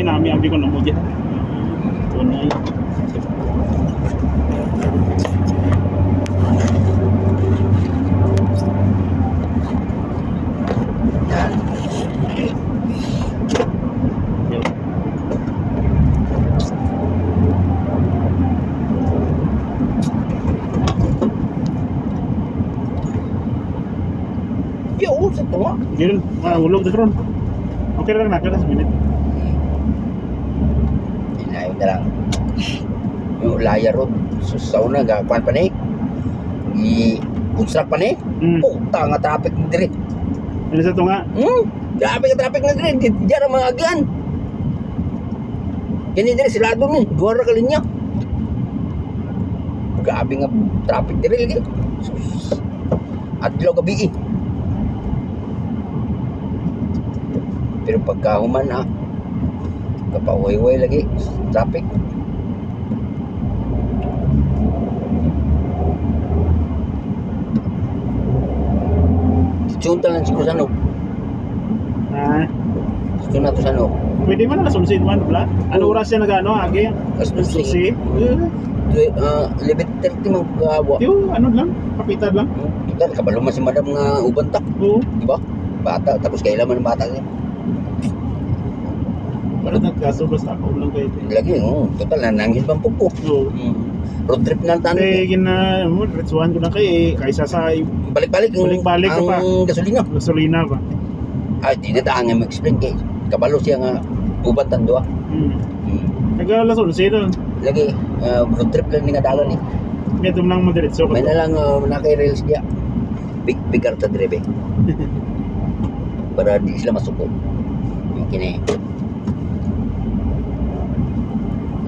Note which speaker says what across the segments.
Speaker 1: nami ambil ko namo dyan. Tunay.
Speaker 2: Yo, sa tunga.
Speaker 1: Ganun, ulog na karon. Okay lang na kada sa minute.
Speaker 2: Inayon na lang. Yung Laya Road. So, sa una, gakuan pa ni. I-construct pa ni. Puta nga traffic na diri.
Speaker 1: Ano sa tunga?
Speaker 2: Grabe ka traffic na diri. Diyan ang mga agian. Yan diri, silado ni. Duwara ka linya. Grabe nga traffic diri lagi. Sus. Adlaw gabi eh. Pero pagka human ha, kapahuay-huay lagi traffic. Junta lang siguro sa ano. Gusto na to sa ano.
Speaker 1: Pwede man na sunsid man bla. Ano oras siya nagano agi?
Speaker 2: Susi. 11:30 man kawa.
Speaker 1: Yo, ano lang, kapitan lang.
Speaker 2: Kita kabalo man si madam nga uban ta.
Speaker 1: Oo.
Speaker 2: Di ba? Bata tapos kailan man ang bata niya.
Speaker 1: Para nagkaso basta ako lang kayo.
Speaker 2: Lagi, total nanangis bang pupo.
Speaker 1: Oo.
Speaker 2: Road trip na ang
Speaker 1: Eh, gina, retsuhan ko na kay kaysa sa
Speaker 2: balik-balik
Speaker 1: Balik-balik ka pa.
Speaker 2: ang gasolina.
Speaker 1: gasolina ba.
Speaker 2: Ay, di na taan nga mag-explain kay kabalo siya nga uban tando.
Speaker 1: Nagala sunsid doon.
Speaker 2: Lagi, road trip lang ni nga dalan ni.
Speaker 1: Medyo lang madiretso
Speaker 2: May na lang naka-rails niya. Big karta drive. Para di sila masuko. Yung kini.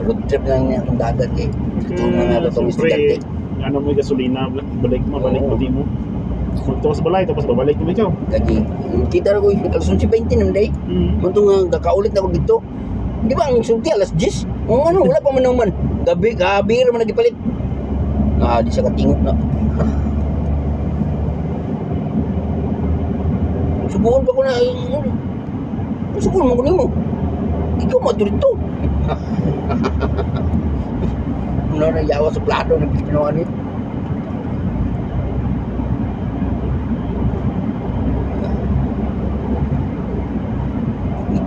Speaker 2: Road trip lang niya ang dagat eh. Ito na nga itong estudyante.
Speaker 1: Ano mo yung gasolina, balik mo di mo. Magto sa balay, tapos babalik mo ikaw.
Speaker 2: Lagi, kita na ko yung kalsun si 20 nang day. Mantong nga kakaulit na ko dito. Di ba ang sulti alas 10? Ano, wala pa man. Gabi naman nagipalit. Di siya katingog na. Subukan pa ko na. Subukan mo ko nimo. Ikaw maturito. Ano na yawa sa plato ng Pilipinoan nito.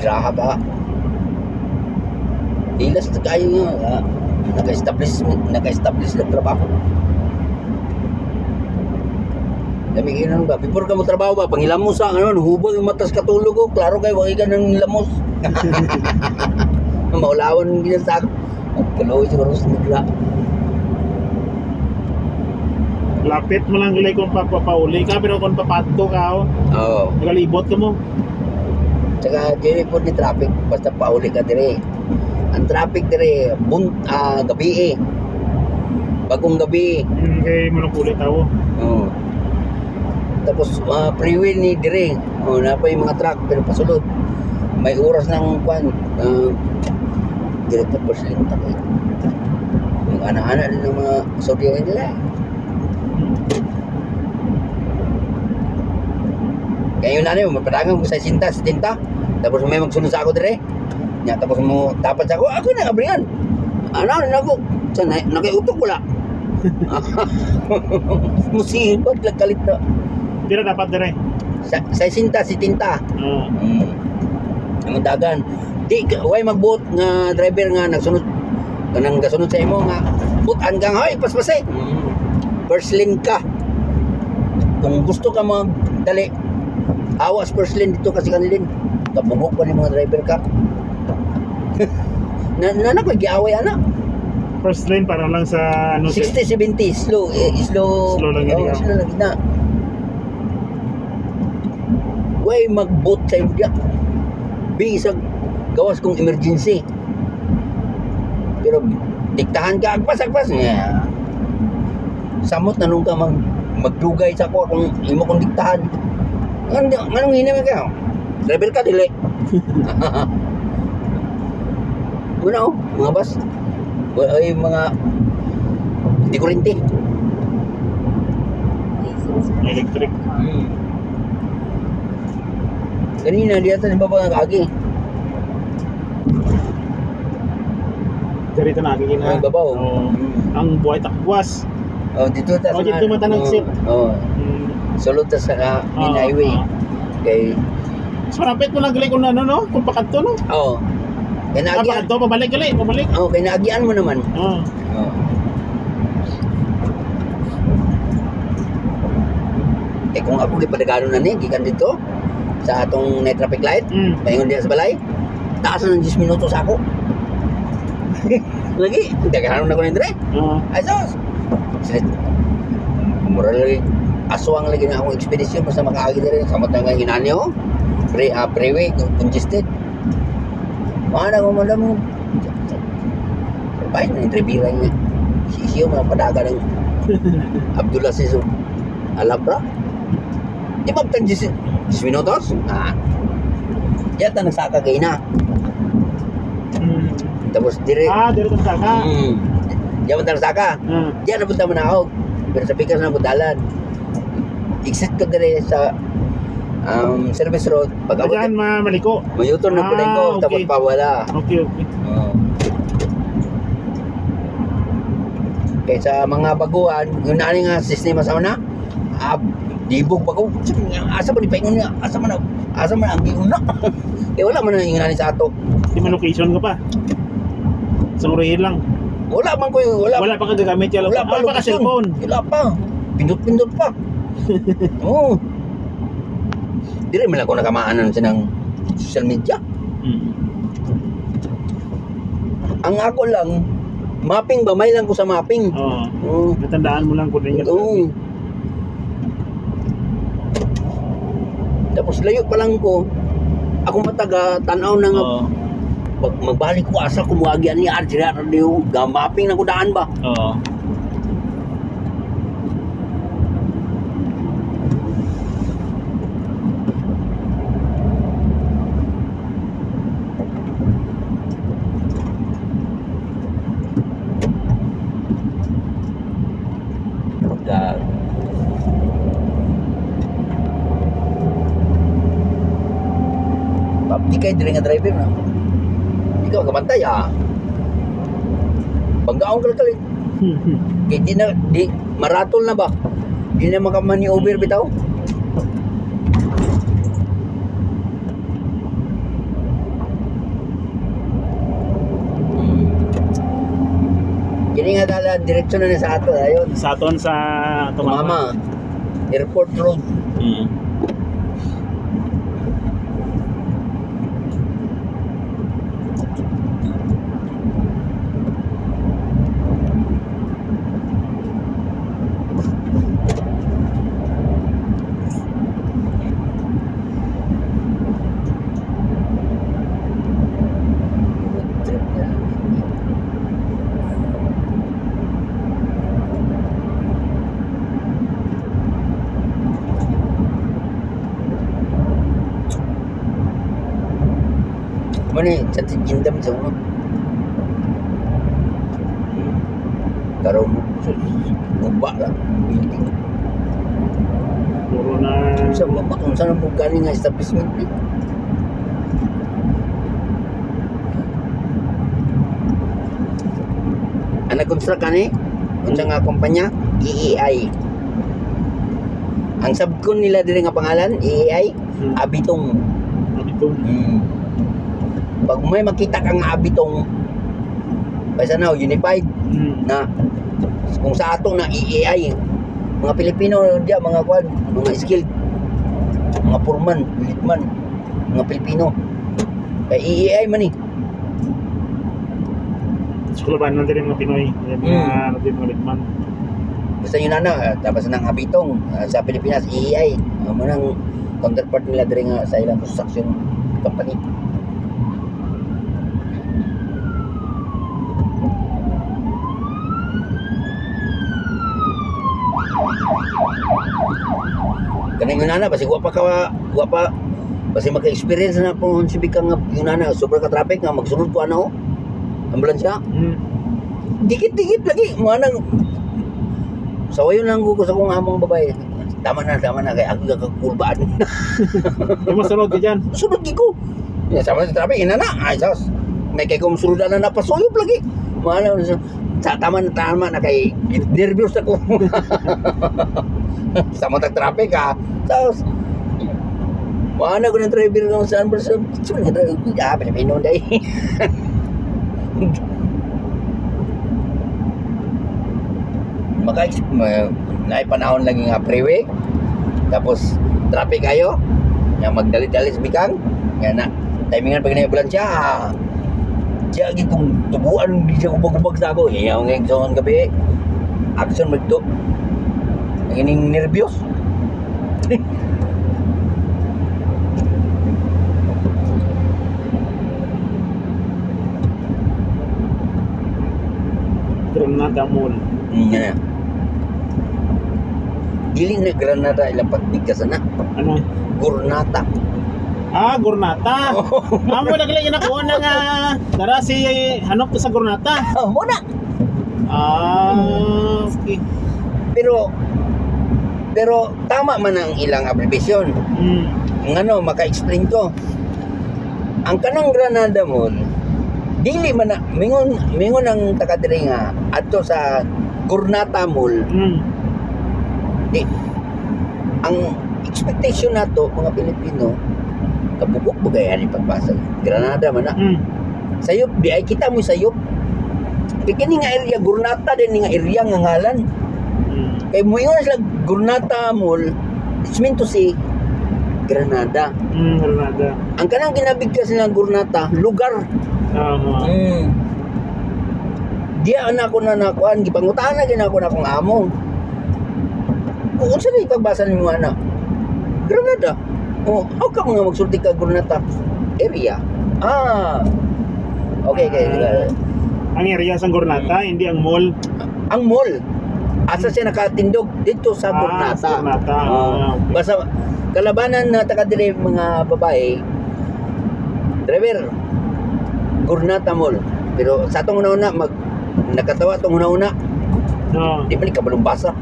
Speaker 2: Graha pa. Ilas na kayo nga. Naka-establish ng trabaho. Lamigin nun ba? Before ka mo trabaho ba? Pangilamos sa hubog yung matas katulog ko. Klaro kayo, wag ka ng lamos. Maulawan ng ginasak. Kaloy siguro sa nagla.
Speaker 1: Lapit mo lang gilay kung papauli ka, pero kung papato ka,
Speaker 2: Oo.
Speaker 1: nagalibot ka mo.
Speaker 2: Tsaka diri po ni traffic. Basta pauli ka diri. Ang traffic diri, gabi eh. Bagong gabi.
Speaker 1: Kay manupuli tao.
Speaker 2: Oo. Tapos freeway ni dire. Na pa yung mga truck pero pasulod. May oras ng kwan. Direkta first lane tayo. Yung anak-anak din ng mga Saudi nila. Kaya yun mapadangan mo sa sinta. Tapos may magsunod sa ako dire. Tapos mo dapat sa ako na abringan. Ano ako? Sa nakiutok wala. Musibat lang kalit na.
Speaker 1: Tira dapat dire.
Speaker 2: Sa sinta, si tinta. Ang dagan. Di, way magbuot nga driver nga nagsunod. Kanang gasunod sa imo nga. Butan kang, hoy, paspasay. First lane ka. Kung gusto ka magdali, awas first lane dito kasi kanilin. Kapugok pa ni mga driver ka. na ko giaway ana.
Speaker 1: First lane para lang sa
Speaker 2: 60-70 slow
Speaker 1: lang yun.
Speaker 2: Slow lang na. Way magboot sa imo dia. Bisag gawas kung emergency. Pero diktahan ka agpas niya. Samot na nung ka magdugay sa ko kung imo kong diktahan. Anong hinimik ka? Driver ka dili. Una mga bus. Ay mga di kuryente.
Speaker 1: electric.
Speaker 2: Kanina di ata ni baba nga kagi.
Speaker 1: Dirito na kikina.
Speaker 2: Ang babaw.
Speaker 1: Oo. Ang buhay takwas.
Speaker 2: Oh, dito ta
Speaker 1: Oh, dito man tanang sir.
Speaker 2: Oh,
Speaker 1: Mm.
Speaker 2: sulod ta sa main
Speaker 1: Oo,
Speaker 2: highway.
Speaker 1: oo.
Speaker 2: Kay
Speaker 1: Mas marapit mo lang gali kung ano, no? Kung pakanto, no?
Speaker 2: oh. Kay naagian.
Speaker 1: Pakanto, pabalik gali, pabalik.
Speaker 2: Oh, kay naagian mo naman.
Speaker 1: Oo.
Speaker 2: Oh. Eh kung ako gipadagano na ni gikan dito sa atong net traffic light,
Speaker 1: Mm.
Speaker 2: paingon diya sa balay. Taas na ng 10 minutos ako. Lagi, daghanon na ko ni dire.
Speaker 1: Oo.
Speaker 2: Ay sos. Sit. Mura lagi aswang lagi na akong ekspedisyon basta makaagi dire sa mata nga inani oh. Freeway congested. Mana ko madam. Baik na entrebira niya. Siyo mga padaga ng Abdullah Siso. Alabra. Di ba tan 10 minutos? Ah. Yata nagsaka kay na.
Speaker 1: Mm.
Speaker 2: Tapos dire.
Speaker 1: Dirito sa saka.
Speaker 2: Diyan mo nagsaka. Diyan na punta mo na ako. Pero sa pikas na puntalan. Exit ko dire sa service road. Pag abot,
Speaker 1: Diyan maliko.
Speaker 2: mayuton na po ko.
Speaker 1: okay.
Speaker 2: Tapos pawala.
Speaker 1: Okay, okay.
Speaker 2: Oh. Kaya sa mga baguhan, yung nani nga sistema sa una, dibog bago. Asa ba ni paingon niya? Asa man ang giuna? Eh wala man yung nani sa ato.
Speaker 1: Di man location ka pa. Sa urihin lang.
Speaker 2: Wala man ko
Speaker 1: Wala pa ka gagamit yan.
Speaker 2: Wala pa
Speaker 1: Wala pa ka cellphone.
Speaker 2: Wala pa. Pindot-pindot pa. Oo. Di rin man ako nakamaanan sa ng social media.
Speaker 1: Mm.
Speaker 2: Ang ako lang, mapping ba? May lang ko sa mapping.
Speaker 1: Oo.
Speaker 2: Oo.
Speaker 1: Natandaan mo lang kung rin
Speaker 2: Oo. Tapos layo pa lang ko. Ako mataga tanaw na nga.
Speaker 1: Oo.
Speaker 2: Pag magbalik ko asa kumuagyan ni Arjira Radio, mapping na ko daan ba?
Speaker 1: Oo.
Speaker 2: Pagka di kay diri nga driver na. Di ka kabantay Banggaon kalkalit. Kay di maratol na ba? Di na makamaneuver bitaw. Kini nga dala direksyon na sa ato ayon.
Speaker 1: Sa aton sa
Speaker 2: Tumama. Airport Road.
Speaker 1: Mm.
Speaker 2: Mana sa tindam sa uno. Karo mo guba lang building.
Speaker 1: Puro na...
Speaker 2: Sa baba kung saan ang galing nga establishment eh. Ang nag-construct kani unsa nga kumpanya EEI. Ang subcon nila diri nga pangalan EEI Abitong.
Speaker 1: Abitong.
Speaker 2: Pag may makita kang Abitong basta na unified na kung sa ato na EEI mga Pilipino diya mga kwan mga skilled mga foreman, leadman mga Pilipino kay EEI man eh.
Speaker 1: Skulaban na din mga Pinoy. Mga natin mga litman.
Speaker 2: Basta yun tapos ng Abitong sa Pilipinas EEI mo nang counterpart nila diri nga sa ilang construction company. Kanang yun basi wa pa basi maka-experience na po si Bikang nga yun sobra ka traffic nga magsunod ko ambulansya. Dikit-dikit lagi mo nang sawayon lang ko sa kong among babae. Tama na kay ako gagkulbaan.
Speaker 1: Yung masunod ka dyan.
Speaker 2: Sunod gi ko. Ya sama sa traffic ina na. Ay sos. May kay kong suludan na napasuyop lagi. Maano sa tama na kay nervyos ako. Sa matag traffic ha. Tapos maano ko ng driver ng saan ba sa Pilipino day. Naipanahon lang yung freeway. Tapos traffic kayo. Yang magdali-dali sa bikang. Yan na. Timingan pag na-ambulansya. Siya gitong tubuan. Hindi siya ubag-ubag sa ako. Yan yung ngayon gabi. Action magto. Nangining nervyos.
Speaker 1: Granada Mall.
Speaker 2: Yan na. Dili na Granada ilang pagbigkas na.
Speaker 1: Ano?
Speaker 2: Gurnata.
Speaker 1: Ah, Gurnata. Amo nagli na ko na nga dara si hanop to sa Gurnata.
Speaker 2: Oh, muna.
Speaker 1: Ah, okay.
Speaker 2: Pero tama man ang ilang abbreviation. Ang ano, maka-explain ko. Ang kanang Granada Mall, dili man na, mingon ang taga-diri nga adto sa Gurnata Mall. Di, ang expectation nato mga Pilipino, kabubok bagayan yung pagbasa. Granada man na. Sayop, di ay kita mo sayop. Kaya nga area, Gurnata din nga area nga ngalan. Kaya mo yun sila Gurnata Mall, it's meant to say Granada.
Speaker 1: Granada.
Speaker 2: Ang kanang ginabigkas ng Gurnata, lugar. Diya na ako na nakuan, gipangutaan na ginako na akong amo. Kung saan na ipagbasa ng mga anak? Granada. Oh, how ka mga magsulti ka Gurnata? Area. Okay.
Speaker 1: Ang area sa Gurnata, hindi ang mall.
Speaker 2: Ang mall. Asa siya nakatindog dito sa Gurnata.
Speaker 1: Sa Gurnata. Okay.
Speaker 2: Basta kalabanan na taga-dire mga babae, driver, Gurnata Mall. Pero sa atong una-una, nakatawa atong una-una, di ba ni kabalong basa?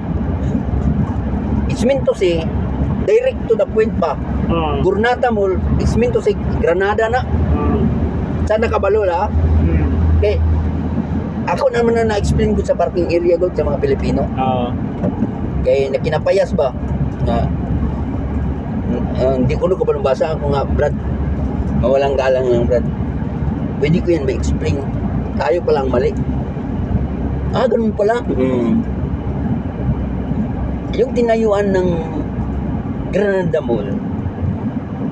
Speaker 2: It's meant to say, direct to the point pa. Gurnata Mall, it's meant to say, Granada na. Saan nakabalo la? Okay. Ako naman na na-explain ko sa parking area ko sa mga Pilipino. Kaya nakinapayas ba? Hindi ko ko balong basa ako nga, Brad. Mawalang galang lang, Brad. Pwede ko yan ma-explain. Tayo palang mali. Ganun pala. Yung tinayuan ng Granada Mall,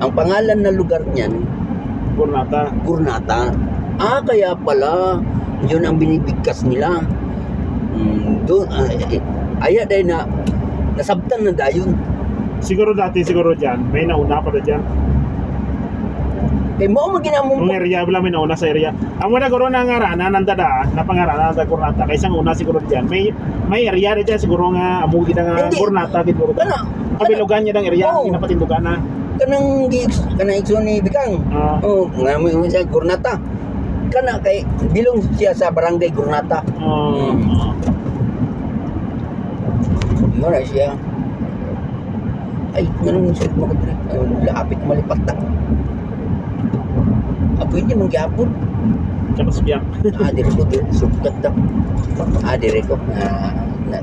Speaker 2: ang pangalan na lugar niyan, Gurnata. Kaya pala, yun ang binibigkas nila. Doon, aya dahil na nasabtan na dayon.
Speaker 1: Siguro dyan, may nauna pa na dyan.
Speaker 2: Kaya mo ginamong
Speaker 1: Yung area, wala may nauna sa area. Ang wala guro na ngaranan, nandada, napangaranan sa Gurnata. Kaysa una siguro dyan. May area na dyan, siguro nga, amugi na nga Gurnata. Kabilugan niya ng area, inapatindugan na.
Speaker 2: Kanang ikso ni Bikang. Nga mo sa Gurnata. Kana kay bilong siya sa barangay Gurnata. Mo na siya. Ay, ganun siya mo kadri. Lapit malipat ta. Pwede mong gyapon.
Speaker 1: Tapos biyak.
Speaker 2: Dire ko sukat ta. Dire ko.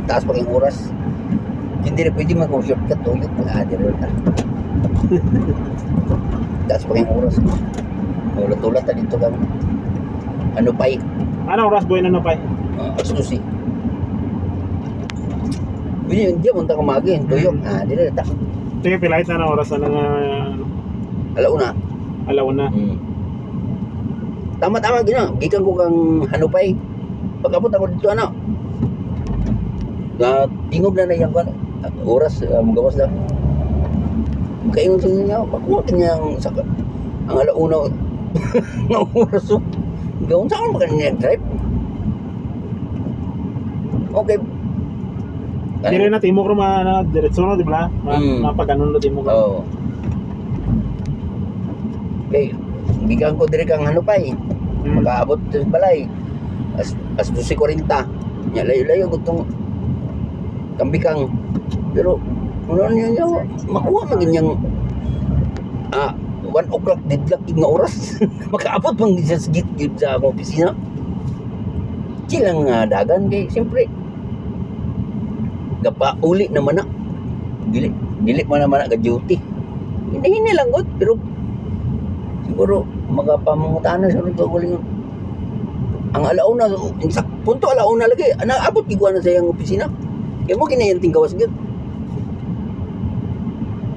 Speaker 2: Taas pa yung oras. Hindi rin pwede mag-shortcut tuyok. Dire ta. Taas pa yung oras. Ulat-ulat ta dito kang ano pa'y?
Speaker 1: Ano oras boy na pa'y?
Speaker 2: Asusi. Hindi mo ta kumagin, tuyok. Dire ta.
Speaker 1: Ito yung pilahit na oras na nga alauna.
Speaker 2: Tama-tama gina. Gikan ko kang hanupay. Pagkapot ako dito tingog na yung oras magawas na. Kaingon sa niya, makuha niya ang alauna ng oras. Gawin saan ba kanina drive? Okay.
Speaker 1: Dire na timok ro diretso no di ba? Mapaganon no timok.
Speaker 2: Okay. Gikan ko dire kang hanupay. Makaabot sa balay. As 12:40. Nya layo-layo gutong kambikang. Pero ano niya makuha man ganyang 1 o'clock deadlock nga oras. Makaabot man sa git sa akong opisina. chill ang dagan kay siyempre gapa uli naman na dili man naman na ka duty hindi lang god pero siguro magapamangutanan sa ito uling ang alauna sa punto alauna lagi naabot giguan na sa iyang opisina kaya mo ginayanting gawas gud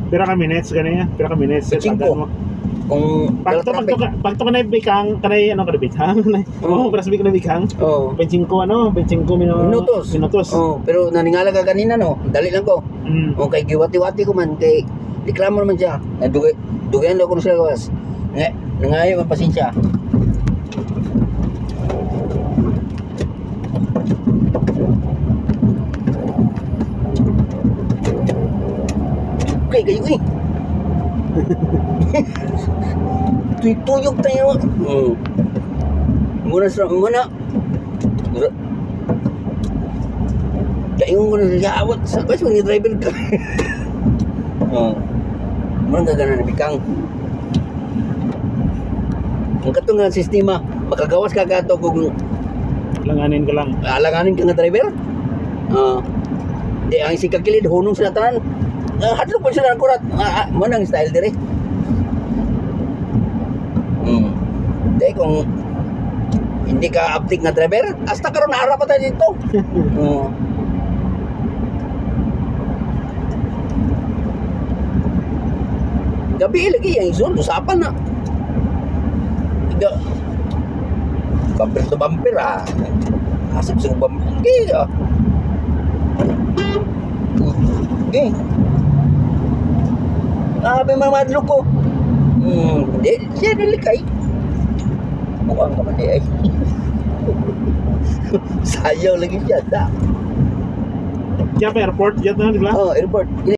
Speaker 1: Pira ka minutes ganyan. Pira ka minutes.
Speaker 2: Cinco. Kung
Speaker 1: Pagto ka na bikang kanay ano ka bikang. Oo, para sabi ko na bikang.
Speaker 2: oh
Speaker 1: 25 minutos.
Speaker 2: minutos oh pero naningala ka kanina no dali lang ko kay giwati-wati ko man kay reklamo naman siya dugayan daw ko siya gawas nangayo ang pasensya okay kayo tuyok tayo muna kaingon ko na siya awat sa bus ni driver ka muna gagana na bikang ang katong nga sistema makagawas ka kato kung
Speaker 1: Langanin ka lang.
Speaker 2: alanganin ka nga driver di ang sikakilid hunong sila tanan hadlok pa sila ng kurat manang style dire di kung hindi ka uptik nga driver hasta karon naharap pa tayo dito gabi lagi yang isun usapan na tiga bumper to bumper asap sa bumper okay sabi mamadlo ko hindi siya nilikay mukhang naman ay sayaw lagi siya
Speaker 1: Kaya pa airport jet na, di ba?
Speaker 2: airport